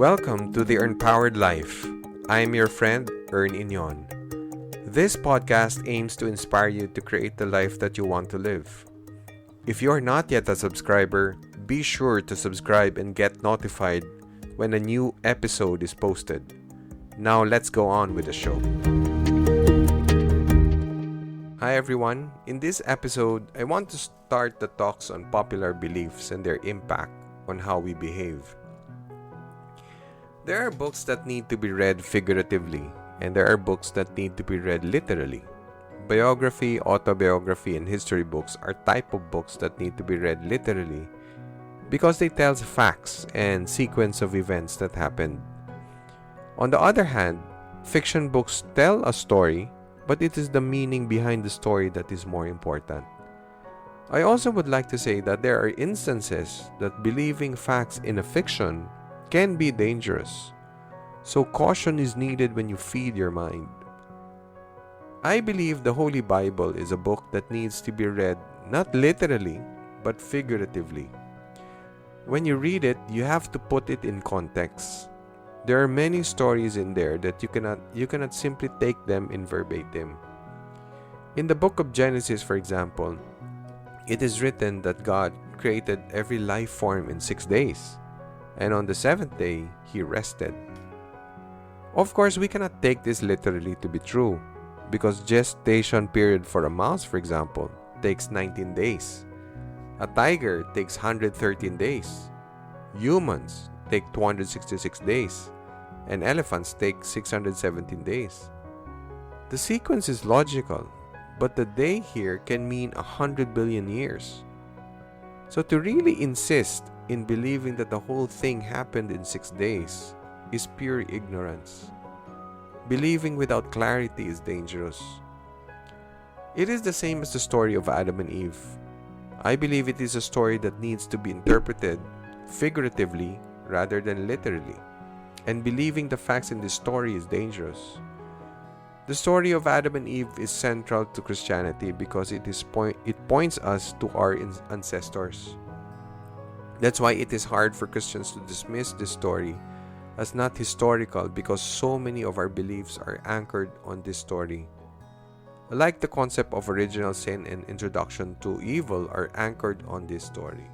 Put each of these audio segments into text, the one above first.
Welcome to the Empowered Life. I am your friend, Ern Inyon. This podcast aims to inspire you to create the life that you want to live. If you are not yet a subscriber, be sure to subscribe and get notified when a new episode is posted. Now let's go on with the show. Hi everyone. In this episode, I want to start the talks on popular beliefs and their impact on how we behave. There are books that need to be read figuratively, and there are books that need to be read literally. Biography, autobiography, and history books are type of books that need to be read literally because they tell facts and sequence of events that happened. On the other hand, fiction books tell a story, but it is the meaning behind the story that is more important. I also would like to say that there are instances that believing facts in a fiction can be dangerous. So caution is needed when you feed your mind. I believe the Holy Bible is a book that needs to be read not literally, but figuratively. When you read it, you have to put it in context. There are many stories in there that you cannot simply take them in verbatim. In the book of Genesis, for example, it is written that God created every life form in 6 days. And on the seventh day, He rested. Of course, we cannot take this literally to be true, because gestation period for a mouse, for example, takes 19 days. A tiger takes 113 days. Humans take 266 days. And elephants take 617 days. The sequence is logical, but the day here can mean 100 billion years. So to really insist in believing that the whole thing happened in 6 days is pure ignorance. Believing without clarity is dangerous. It is the same as the story of Adam and Eve. I believe it is a story that needs to be interpreted figuratively rather than literally. And believing the facts in this story is dangerous. The story of Adam and Eve is central to Christianity because it points us to our ancestors. That's why it is hard for Christians to dismiss this story as not historical because so many of our beliefs are anchored on this story. Like the concept of original sin and introduction to evil are anchored on this story.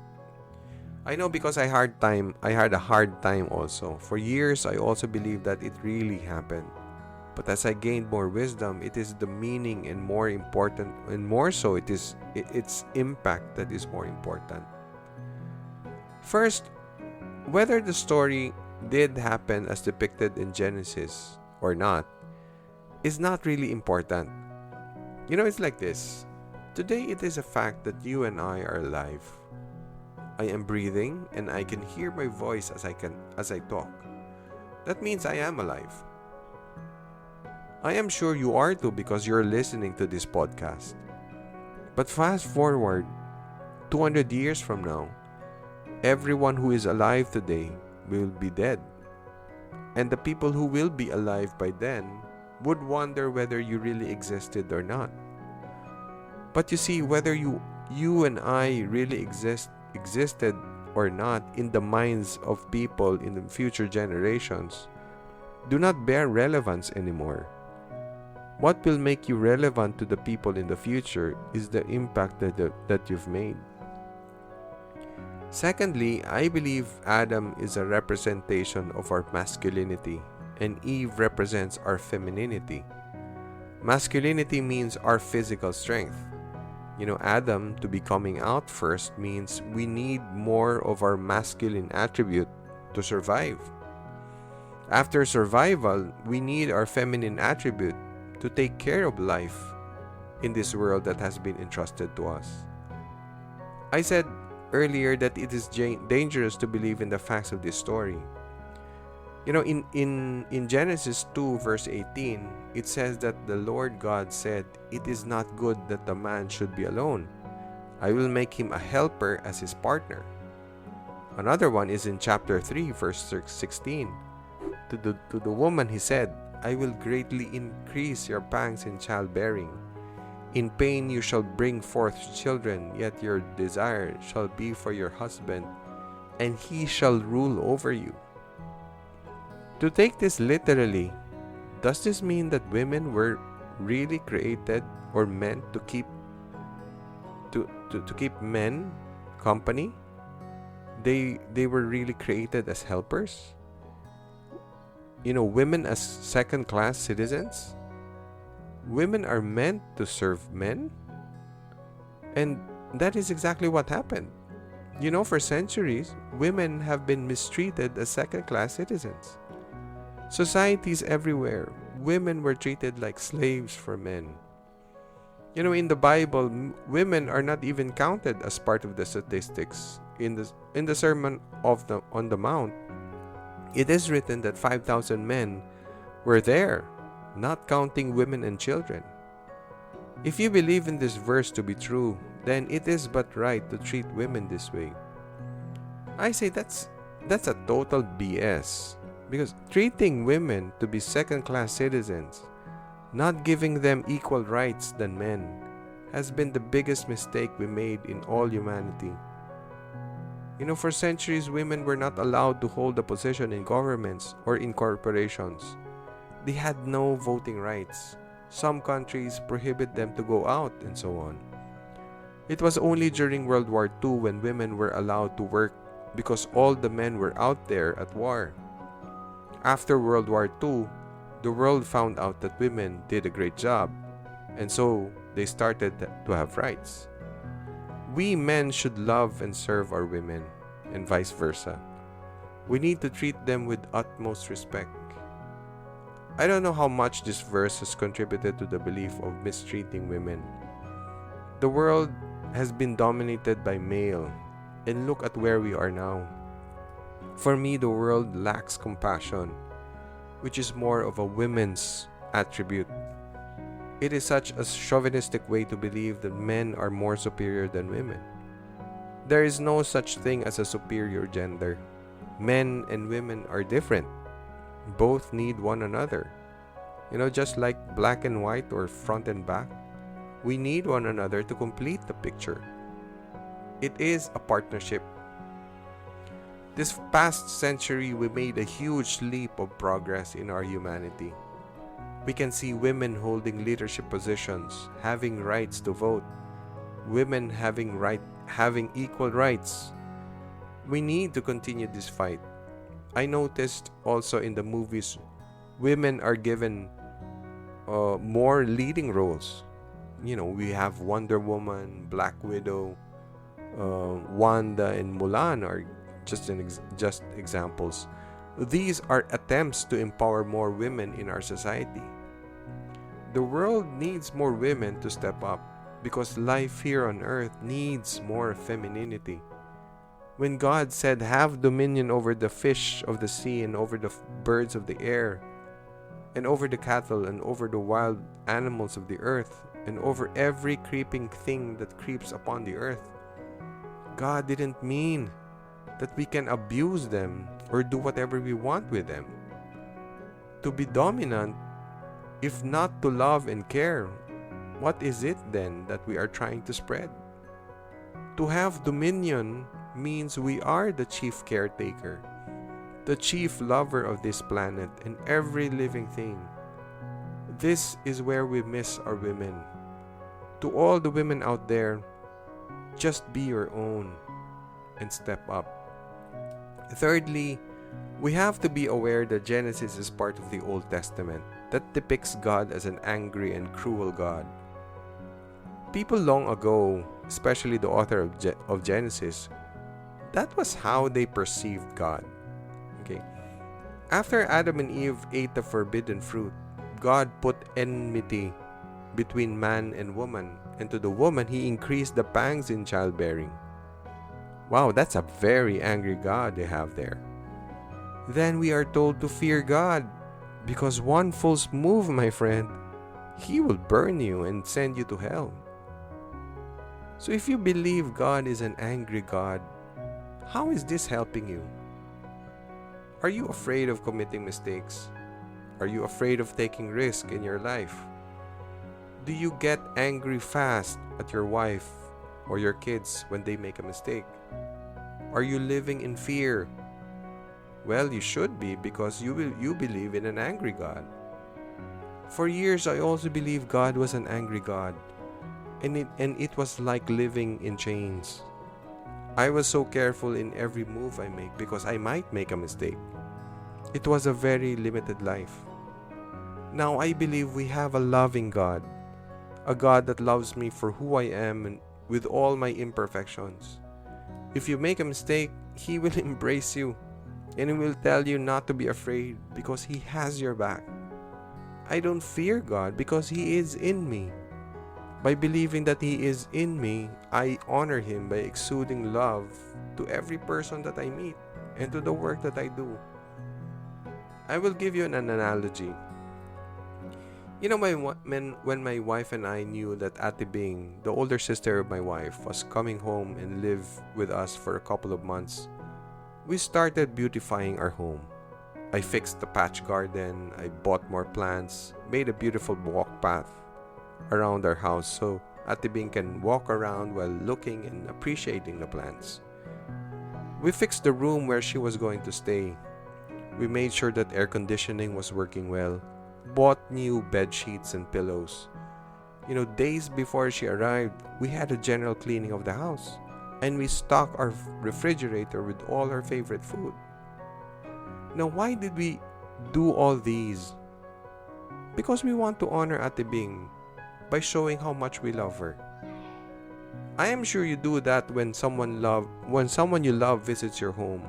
I know because I had a hard time also. For years, I also believed that it really happened. But as I gained more wisdom, it is the meaning and more important, and more so it is its impact that is more important. First, whether the story did happen as depicted in Genesis or not is not really important. It's like this. Today it is a fact that you and I are alive. I am breathing and I can hear my voice as I talk. That means I am alive. I am sure you are too because you're listening to this podcast. But fast forward 200 years from now, everyone who is alive today will be dead. And the people who will be alive by then would wonder whether you really existed or not. But you see, whether you and I really existed or not in the minds of people in the future generations do not bear relevance anymore. What will make you relevant to the people in the future is the impact that you've made. Secondly, I believe Adam is a representation of our masculinity and Eve represents our femininity. Masculinity means our physical strength. Adam to be coming out first means we need more of our masculine attribute to survive. After survival, we need our feminine attribute to take care of life in this world that has been entrusted to us. I said earlier that it is dangerous to believe in the facts of this story. In Genesis 2 verse 18, it says that the Lord God said, "It is not good that the man should be alone. I will make him a helper as his partner." Another one is in chapter 3 verse 16. To the woman he said, "I will greatly increase your pangs in childbearing. In pain you shall bring forth children, yet your desire shall be for your husband, and he shall rule over you." To take this literally, does this mean that women were really created or meant to keep to keep men company? They were really created as helpers? Women as second class citizens? Women are meant to serve men? And that is exactly what happened. For centuries, women have been mistreated as second class citizens. Societies everywhere, women were treated like slaves for men. In the Bible, women are not even counted as part of the statistics. In the Sermon on the Mount, it is written that 5,000 men were there, not counting women and children. If you believe in this verse to be true, then it is but right to treat women this way. I say that's a total BS, because treating women to be second-class citizens, not giving them equal rights than men, has been the biggest mistake we made in all humanity. For centuries, women were not allowed to hold a position in governments or in corporations. They had no voting rights. Some countries prohibit them to go out and so on. It was only during World War II when women were allowed to work because all the men were out there at war. After World War II, the world found out that women did a great job, and so they started to have rights. We men should love and serve our women, and vice versa. We need to treat them with utmost respect. I don't know how much this verse has contributed to the belief of mistreating women. The world has been dominated by male, and look at where we are now. For me, the world lacks compassion, which is more of a women's attribute. It is such a chauvinistic way to believe that men are more superior than women. There is no such thing as a superior gender. Men and women are different. Both need one another. Just like black and white or front and back, we need one another to complete the picture. It is a partnership. This past century, we made a huge leap of progress in our humanity. We can see women holding leadership positions, having rights to vote, women having equal rights. We need to continue this fight. I noticed also in the movies, women are given more leading roles. We have Wonder Woman, Black Widow, Wanda, and Mulan are just examples. These are attempts to empower more women in our society. The world needs more women to step up because life here on earth needs more femininity. When God said, "Have dominion over the fish of the sea and over the birds of the air, and over the cattle and over the wild animals of the earth, and over every creeping thing that creeps upon the earth," God didn't mean that we can abuse them or do whatever we want with them. To be dominant, if not to love and care, what is it then that we are trying to spread? To have dominion means we are the chief caretaker, the chief lover of this planet and every living thing. This is where we miss our women. To all the women out there, just be your own and step up. Thirdly, we have to be aware that Genesis is part of the Old Testament that depicts God as an angry and cruel God. People long ago, especially the author of Genesis, that was how they perceived God. Okay. After Adam and Eve ate the forbidden fruit, God put enmity between man and woman, and to the woman He increased the pangs in childbearing. Wow, that's a very angry God they have there. Then we are told to fear God, because one false move, my friend, He will burn you and send you to hell. So if you believe God is an angry God, how is this helping you? Are you afraid of committing mistakes? Are you afraid of taking risk in your life? Do you get angry fast at your wife or your kids when they make a mistake? Are you living in fear? Well, you should be, because you believe in an angry God. For years I also believed God was an angry God, and it was like living in chains. I was so careful in every move I make because I might make a mistake. It was a very limited life. Now I believe we have a loving God, a God that loves me for who I am and with all my imperfections. If you make a mistake, He will embrace you, and He will tell you not to be afraid because He has your back. I don't fear God because He is in me. By believing that He is in me, I honor Him by exuding love to every person that I meet and to the work that I do. I will give you an analogy. You know, when my wife and I knew that Ate Bing, the older sister of my wife, was coming home and live with us for a couple of months, we started beautifying our home. I fixed the patch garden, I bought more plants, made a beautiful walk path around our house so Ate Bing can walk around while looking and appreciating the plants. We fixed the room where she was going to stay. We made sure that air conditioning was working well, bought new bed sheets and pillows. Days before she arrived, we had a general cleaning of the house, and we stocked our refrigerator with all her favorite food. Now, why did we do all these? Because we want to honor Ate Bing by showing how much we love her. I am sure you do that when someone you love visits your home.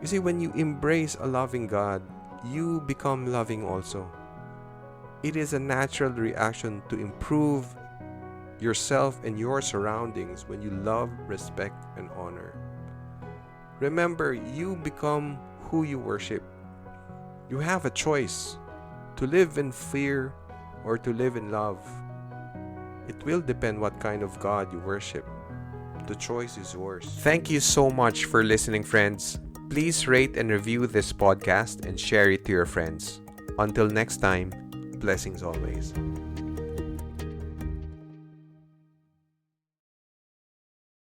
You see, when you embrace a loving God, you become loving also. It is a natural reaction to improve yourself and your surroundings when you love, respect, and honor. Remember, you become who you worship. You have a choice to live in fear or to live in love. It will depend what kind of God you worship. The choice is yours. Thank you so much for listening, friends. Please rate and review this podcast and share it to your friends. Until next time, blessings always.